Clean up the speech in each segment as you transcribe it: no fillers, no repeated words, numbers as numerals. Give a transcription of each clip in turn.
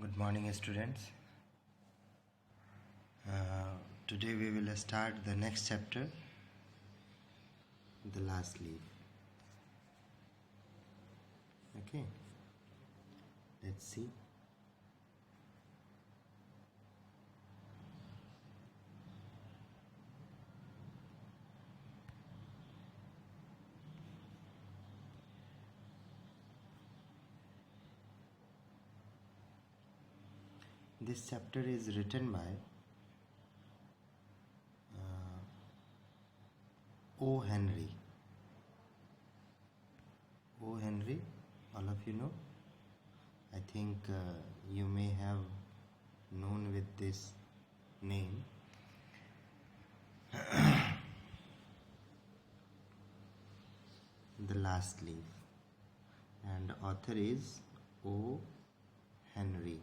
Good morning, students. Today we will start the next chapter, the last leaf. Okay, let's see. This chapter is written by O. Henry. O. Henry, all of you know. I think you may have known with this name. The Last Leaf, and author is O. Henry.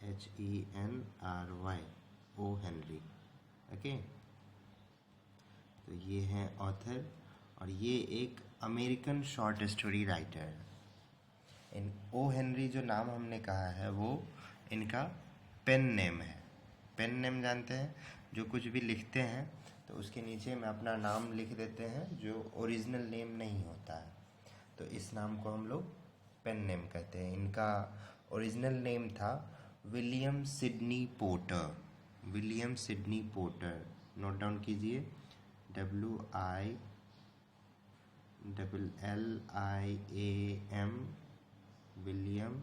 Henry, O. Henry. Okay, तो ये हैं author और ये एक American short story writer है। इन O Henry जो नाम हमने कहा है वो इनका पेन नेम है। पेन नेम जानते हैं, जो कुछ भी लिखते हैं तो उसके नीचे में अपना नाम लिख देते हैं जो ओरिजिनल नेम नहीं होता है, तो इस नाम को हम लोग पेन नेम कहते हैं। इनका ओरिजिनल नेम था William Sydney porter. William Sydney porter, note down कीजिए, WILLIAM, William,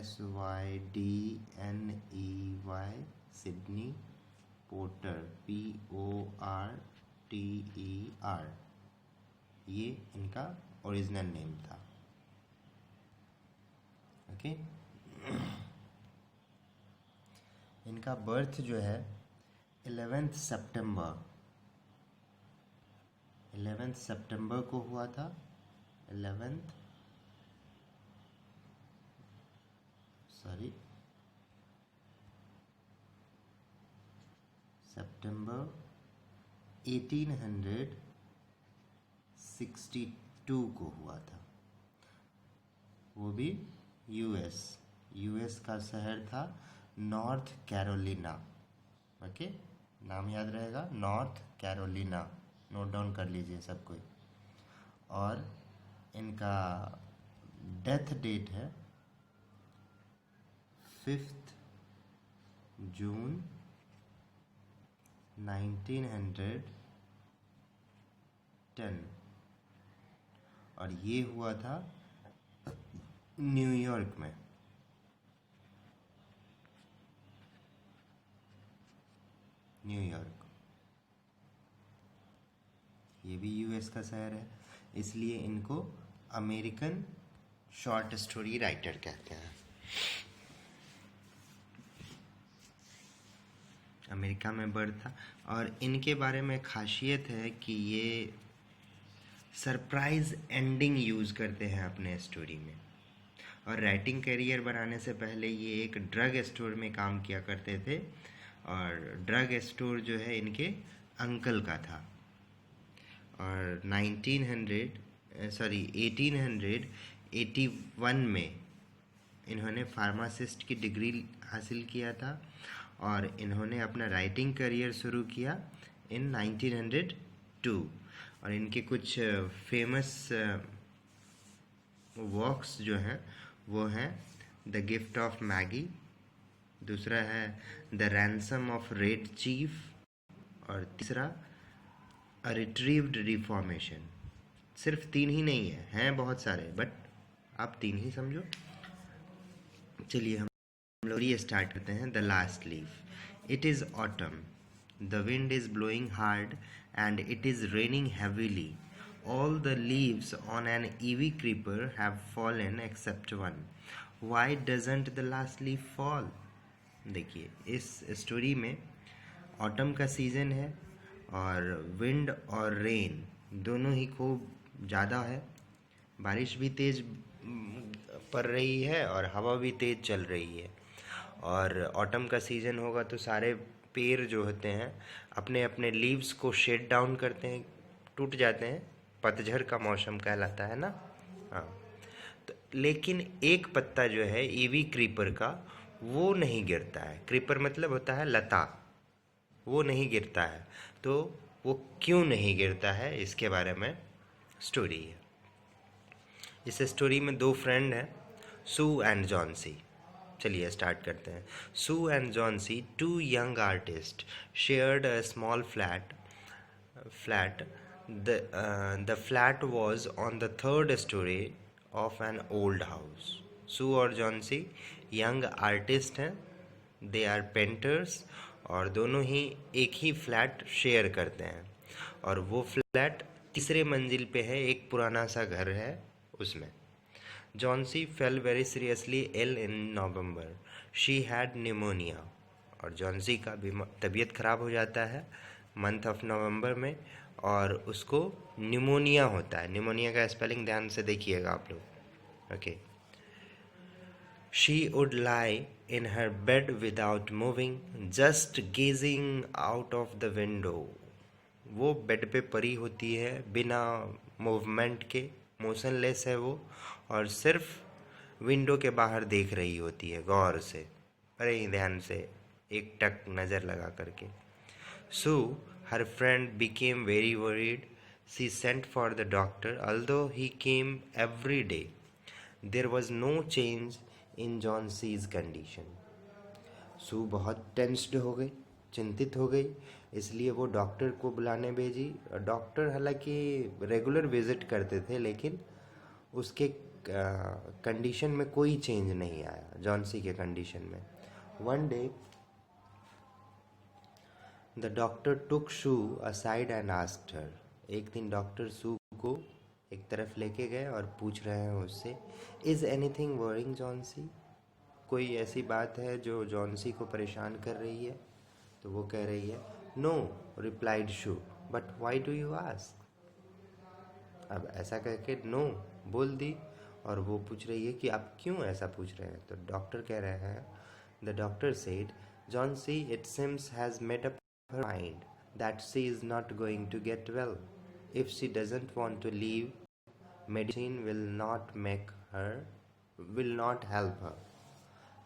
SYDNEY, Sydney porter, PORTER। ये इनका ओरिजिनल नेम था। ओके, इनका बर्थ जो है 11 सितंबर को हुआ था। 11 सितंबर 1862 को हुआ था। वो भी यूएस का शहर था नॉर्थ कैरोलिना। ओके, नाम याद रहेगा, नॉर्थ कैरोलिना, नोट डाउन कर लीजिए सब कोई। और इनका डेथ डेट है 5 जून 1910, और ये हुआ था न्यूयॉर्क में। न्यूयॉर्क, ये भी यूएस का शहर है, इसलिए इनको अमेरिकन शॉर्ट स्टोरी राइटर कहते हैं। अमेरिका में बर्थ था, और इनके बारे में खासियत है कि ये सरप्राइज एंडिंग यूज़ करते हैं अपने स्टोरी में। और राइटिंग करियर बनाने से पहले ये एक ड्रग स्टोर में काम किया करते थे, और ड्रग स्टोर जो है इनके अंकल का था। और 1881 में इन्होंने फार्मासिस्ट की डिग्री हासिल किया था, और इन्होंने अपना राइटिंग करियर शुरू किया इन 1902। और इनके कुछ फेमस वर्क्स जो हैं वो हैं द गिफ्ट ऑफ मैगी, दूसरा है the ransom of red chief, और तीसरा अ रिट्रीव्ड रिफॉर्मेशन। सिर्फ 3 ही नहीं है, हैं बहुत सारे, बट आप 3 ही समझो। चलिए हम लोग ये स्टार्ट करते हैं। The last leaf. It is autumn, the wind is blowing hard and it is raining heavily. All the leaves on an ivy creeper have fallen except one. Why doesn't the last leaf fall? देखिए, इस story में autumn का season है और wind और rain दोनों ही खूब ज़्यादा है। बारिश भी तेज़ पड़ रही है और हवा भी तेज़ चल रही है। और ऑटम का सीज़न होगा तो सारे पेड़ जो होते हैं अपने अपने लीव्स को शेड डाउन करते हैं, टूट जाते हैं। पतझड़ का मौसम कहलाता है ना, हाँ, तो लेकिन एक पत्ता जो है ईवी क्रीपर का वो नहीं गिरता है। क्रीपर मतलब होता है लता, वो नहीं गिरता है। तो वो क्यों नहीं गिरता है, इसके बारे में स्टोरी है। इस स्टोरी में दो फ्रेंड हैं, सू एंड जॉनसी। चलिए स्टार्ट करते हैं। Sue and Johnsy, two young artists, shared a small flat. The flat was on the third story of an old house. सू और जॉनसी यंग आर्टिस्ट हैं, दे आर पेंटर्स, और दोनों ही एक ही फ्लैट शेयर करते हैं। और वो फ्लैट तीसरे मंजिल पे है, एक पुराना सा घर है उसमें। Johnsy fell very seriously ill in November, she had pneumonia. और जॉनसी का भी तबीयत ख़राब हो जाता है मंथ ऑफ नवंबर में, और उसको निमोनिया होता है। निमोनिया का स्पेलिंग ध्यान से देखिएगा आप लोग। Okay. She would lie in her bed without moving, just gazing out of the window. वो बेड पे पड़ी होती है बिना मूवमेंट के, मोशनलेस है वो, और सिर्फ विंडो के बाहर देख रही होती है गौर से, बड़े ही ध्यान से, एक टक नज़र लगा करके। सू, her friend, became very worried. She sent for the doctor. Although he came every day, there was no change in Johnson's condition. सू बहुत टेंस्ड हो गई, चिंतित हो गई, इसलिए वो डॉक्टर को बुलाने भेजी। डॉक्टर हालांकि रेगुलर विजिट करते थे, लेकिन उसके कंडीशन में कोई चेंज नहीं आया, जॉनसी के कंडीशन में। One day the doctor took shoe aside and asked her. एक दिन डॉक्टर सू को एक तरफ लेके गए और पूछ रहे हैं उससे, इज़ एनीथिंग वरिंग जॉनसी? कोई ऐसी बात है जो जॉनसी को परेशान कर रही है? तो वो कह रही है, no, replied Sue, but why do you ask? अब ऐसा कह के नो बोल दी, और वो पूछ रही है कि आप क्यों ऐसा पूछ रहे हैं? तो डॉक्टर कह रहे हैं, the doctor said, Johnsy it seems has made up her mind that she is not going to get well. If she doesn't want to leave, medicine will not help her.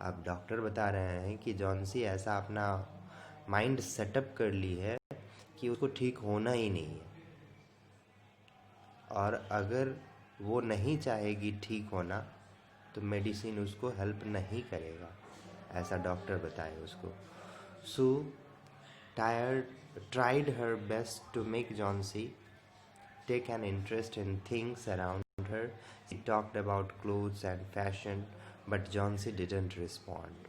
अब डॉक्टर बता रहे हैं कि जॉनसी ऐसा अपना माइंड सेटअप कर ली है कि उसको ठीक होना ही नहीं है, और अगर वो नहीं चाहेगी ठीक होना तो मेडिसिन उसको हेल्प नहीं करेगा, ऐसा डॉक्टर बताए उसको। सो tried her best to make Johnsy take an interest in things around her. She talked about clothes and fashion, but Johnsy didn't respond.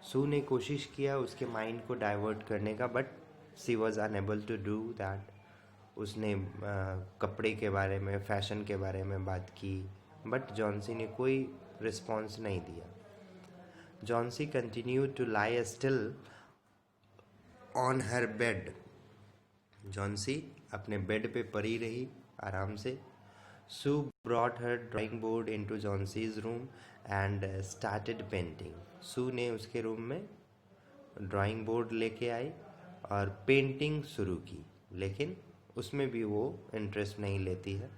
सू ने कोशिश किया उसके माइंड को डाइवर्ट करने का, but she was unable to do that. उसने कपड़े के बारे में, फैशन के बारे में बात की, बट जॉनसी ने कोई रिस्पॉन्स नहीं दिया। Johnsy continue to lie still on her bed. Johnsy अपने बेड पे पड़ी रही आराम से। Sue brought her drawing board into Johnsy's room and started painting. Sue ने उसके रूम में ड्राइंग बोर्ड लेके आई और पेंटिंग शुरू की, लेकिन उसमें भी वो इंटरेस्ट नहीं लेती है।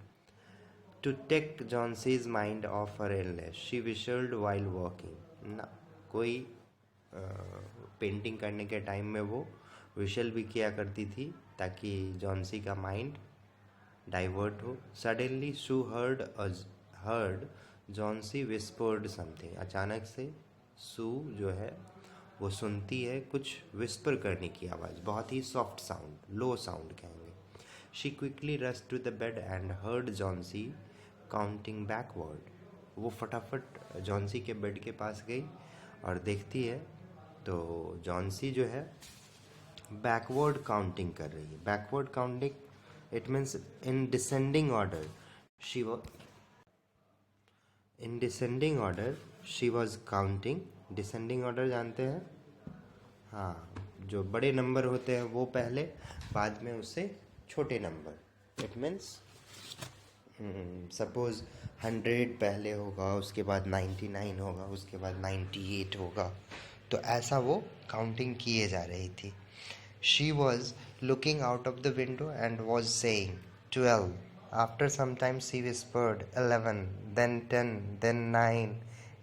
To take Johnsy's mind off her illness, she whistled while walking. ना, कोई पेंटिंग करने के टाइम में वो विशल भी किया करती थी ताकि जॉनसी का माइंड डाइवर्ट हो। सडनली सू हर्ड जॉनसी विस्पर्ड समथिंग। अचानक से सू जो है वो सुनती है कुछ विस्पर करने की आवाज़, बहुत ही सॉफ्ट साउंड, लो साउंड कहेंगे। She quickly rush to the bed and heard Johnsy counting backward. वो फटाफट जॉनसी के बेड के पास गई और देखती है तो जॉनसी जो है बैकवर्ड काउंटिंग कर रही है। Backward counting it means in descending order. In descending order she was counting. Descending order जानते हैं? हाँ, जो बड़े नंबर होते हैं वो पहले, बाद में उससे छोटे नंबर। इट मीन्स सपोज 100 पहले होगा, उसके बाद 99 होगा, उसके बाद 98 होगा, तो ऐसा वो काउंटिंग किए जा रही थी। She was looking out of the window and was saying 12, After some time she whispered 11, then 10, then 9,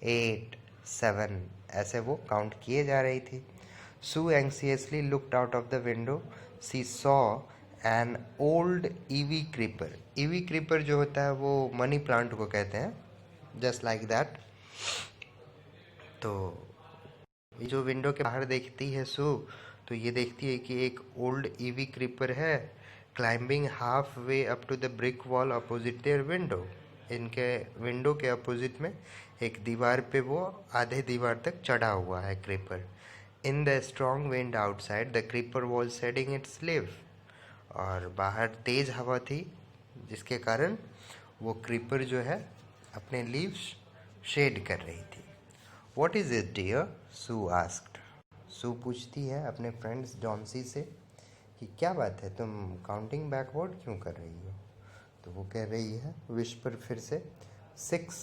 8, 7. ऐसे वो काउंट किए जा रही थी. Sue anxiously looked out of the window. She saw an old ivy creeper. Ivy creeper जो होता है वो मनी प्लांट को कहते हैं. Just like that. तो ये जो विंडो के बाहर देखती है सू, तो ये देखती है कि एक ओल्ड ईवी क्रीपर है climbing half way up to the brick wall opposite their window. इनके विंडो के अपोजिट में एक दीवार पे वो आधे दीवार तक चढ़ा हुआ है creeper. In the strong wind outside the creeper was shedding its leave. और बाहर तेज हवा थी जिसके कारण वो क्रीपर जो है अपने लीव्स शेड कर रही थी. What is it, dear? Sue asked. Sue पूछती है अपने फ्रेंड्स जॉन्सी से कि क्या बात है, तुम काउंटिंग बैकवर्ड क्यों कर रही हो. तो वो कह रही है विस्पर फिर से. 6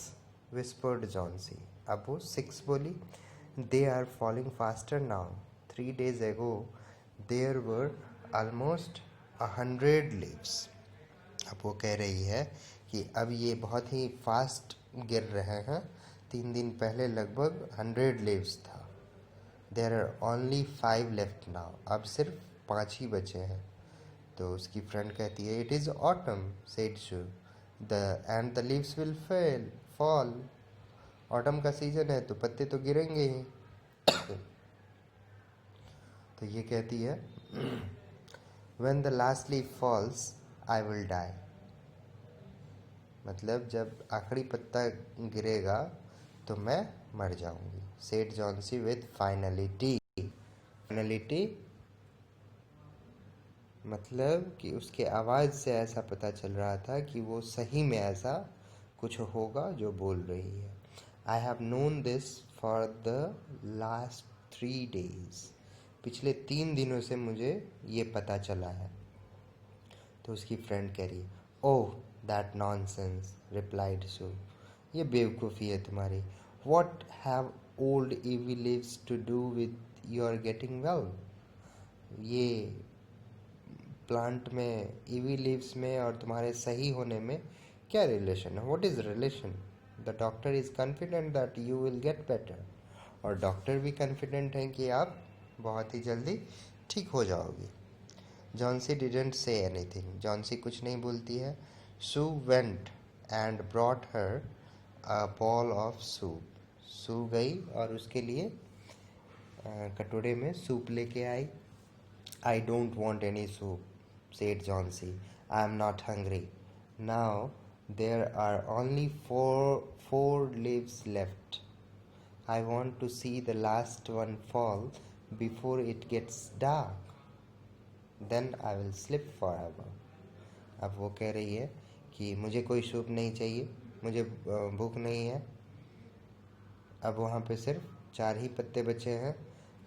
विस्पर्ड जॉन्सी. अब वो 6 बोली. They are falling faster now. 3 days ago there were almost 100 leaves. अब वो कह रही है कि अब ये बहुत ही फास्ट गिर रहे हैं. 3 दिन पहले लगभग 100 लीव्स था. There are only 5 left now. अब सिर्फ 5 ही बचे हैं. तो उसकी फ्रेंड कहती है it is autumn said shoe and the leaves will fall. Autumn का सीजन है तो पत्ते तो गिरेंगे ही. तो ये कहती है when the last leaf falls I will die. मतलब जब आखिरी पत्ता गिरेगा तो मैं मर जाऊंगी. Said Johnsy with finality. Finality मतलब कि उसके आवाज़ से ऐसा पता चल रहा था कि वो सही में ऐसा कुछ होगा जो बोल रही है. I have known this for the last 3 days. पिछले 3 दिनों से मुझे ये पता चला है. तो उसकी फ्रेंड कह रही है ओह दैट नॉनसेंस रिप्लाइड सू. ये बेवकूफ़ी है तुम्हारी. What have old ivy leaves to do with your getting well? ये प्लांट में ivy leaves में और तुम्हारे सही होने में क्या रिलेशन है. What is relation? The doctor is confident that you will get better. और डॉक्टर भी कॉन्फिडेंट हैं कि आप बहुत ही जल्दी ठीक हो जाओगे. Johnsy didn't say anything. Johnsy कुछ नहीं बोलती है. Sue went and brought her a bowl of soup. Sue गई और उसके लिए कटोरे में सूप लेके आई. I don't want any soup said Johnsy. I am not hungry. Now there are only four leaves left. I want to see the last one fall before it gets dark. Then I will sleep forever. अब वो कह रही है कि मुझे कोई soup नहीं चाहिए, मुझे भूख नहीं है. अब वहाँ पे सिर्फ 4 ही पत्ते बचे हैं.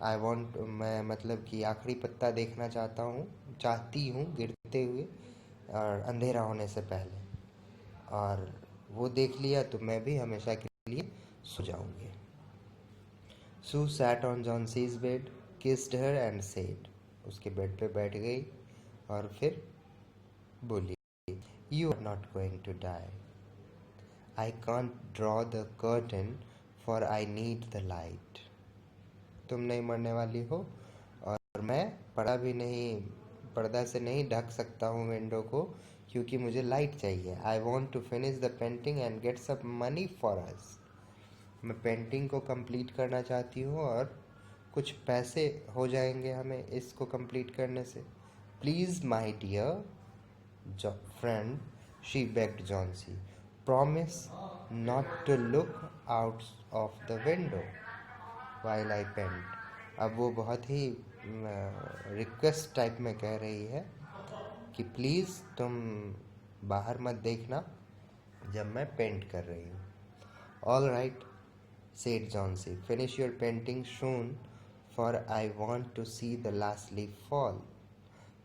मैं मतलब कि आखिरी पत्ता देखना चाहती हूँ गिरते हुए और अंधेरा होने से पहले. और वो देख लिया तो मैं भी हमेशा के लिए सो जाऊँगी. Sue sat on Johnsy's bed, kissed her and said. उसके बेड पे बैठ गई और फिर बोली you are not going to die. I can't draw the curtain for I need the light. तुम नहीं मरने वाली हो और मैं पर्दा से नहीं ढक सकता हूँ विंडो को क्योंकि मुझे लाइट चाहिए. I want to finish the painting and get some money for us. मैं पेंटिंग को कंप्लीट करना चाहती हूँ और कुछ पैसे हो जाएंगे हमें इसको कंप्लीट करने से. Please my dear friend she begged Johnsy, promise not to look out of the window while I paint. अब वो बहुत ही रिक्वेस्ट टाइप में कह रही है कि प्लीज़ तुम बाहर मत देखना जब मैं पेंट कर रही हूँ. All right said Johnsy, finish your painting soon for I want to see the last leaf fall.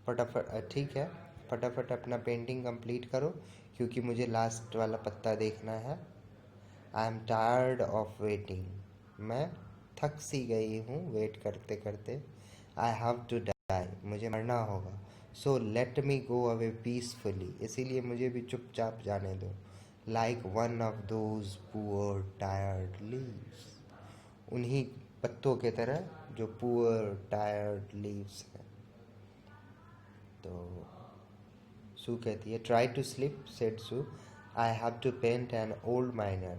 फटाफट ठीक है, फटाफट अपना पेंटिंग कंप्लीट करो क्योंकि मुझे लास्ट वाला पत्ता देखना है. I am tired of waiting. मैं थक सी गई हूँ वेट करते करते. I have to die. मुझे मरना होगा. So let me go away peacefully, इसीलिए मुझे भी चुपचाप जाने दो। Like one of those poor tired leaves, उन्हीं पत्तों के तरह जो पुअर टायर्ड लीव्स हैं। तो सू कहती है, try to sleep said Sue, I have to paint an old miner,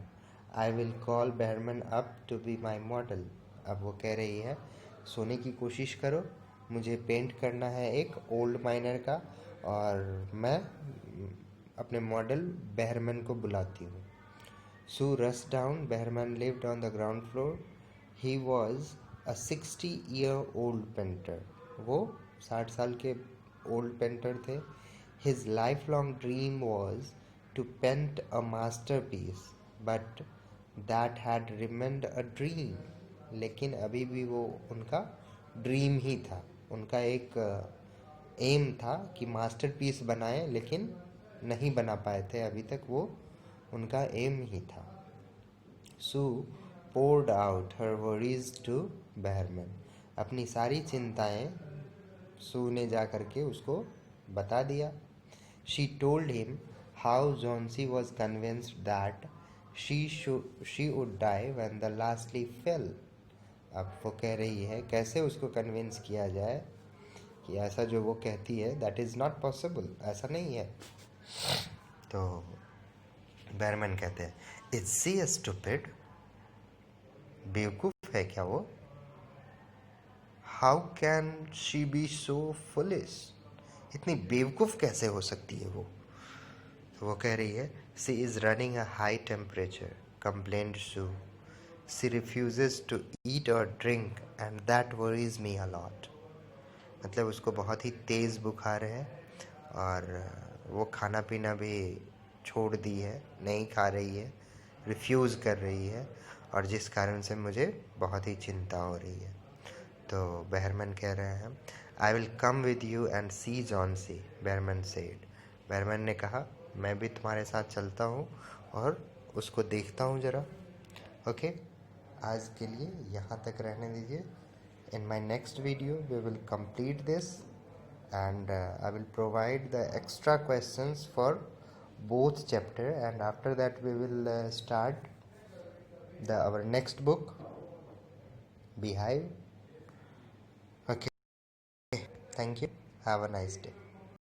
I will call Behrman up to be my model. अब वो कह रही है सोने की कोशिश करो, मुझे पेंट करना है एक ओल्ड माइनर का, और मैं अपने मॉडल बेहरमन को बुलाती हूँ। Sue rushed down, Behrman lived on the ground floor, he was a 60-year-old painter, वो 60 साल के ओल्ड पेंटर थे। His lifelong dream was to paint a masterpiece, but that had remained a dream, लेकिन अभी भी वो उनका dream ही था, उनका एक एम था कि मास्टरपीस बनाएं, लेकिन नहीं बना पाए थे अभी तक, वो उनका एम ही था। सू poured out her worries to Behrman, अपनी सारी चिंताएं सू ने जा करके उसको बता दिया। She told him how Johnsy was convinced that she would die when the last leaf fell. अब वो कह रही है कैसे उसको कन्विंस किया जाए कि ऐसा जो वो कहती है दैट इज़ नॉट पॉसिबल, ऐसा नहीं है। तो बेहरमन कहते हैं, इज सी ए स्टूपिड, बेवकूफ़ है क्या वो? How can she be so foolish, इतनी बेवकूफ़ कैसे हो सकती है वो? तो वो कह रही है, she is running a high temperature, complained Sue, she refuses to eat और drink and that worries me a lot. मतलब उसको बहुत ही तेज़ बुखार है और वो खाना पीना भी छोड़ दी है, नहीं खा रही है, रिफ्यूज़ कर रही है, और जिस कारण से मुझे बहुत ही चिंता हो रही है। तो बेहरमन कह रहे हैं, I will come with you and see Johnsy, Behrman said. Behrman ने कहा, मैं भी तुम्हारे साथ चलता हूँ और उसको देखता हूँ ज़रा। ओके, आज के लिए यहाँ तक रहने दीजिए। In my next video we will complete this, and I will provide the extra questions for both chapter, and after that we will start our next book, Beehive. Okay, thank you, have a nice day.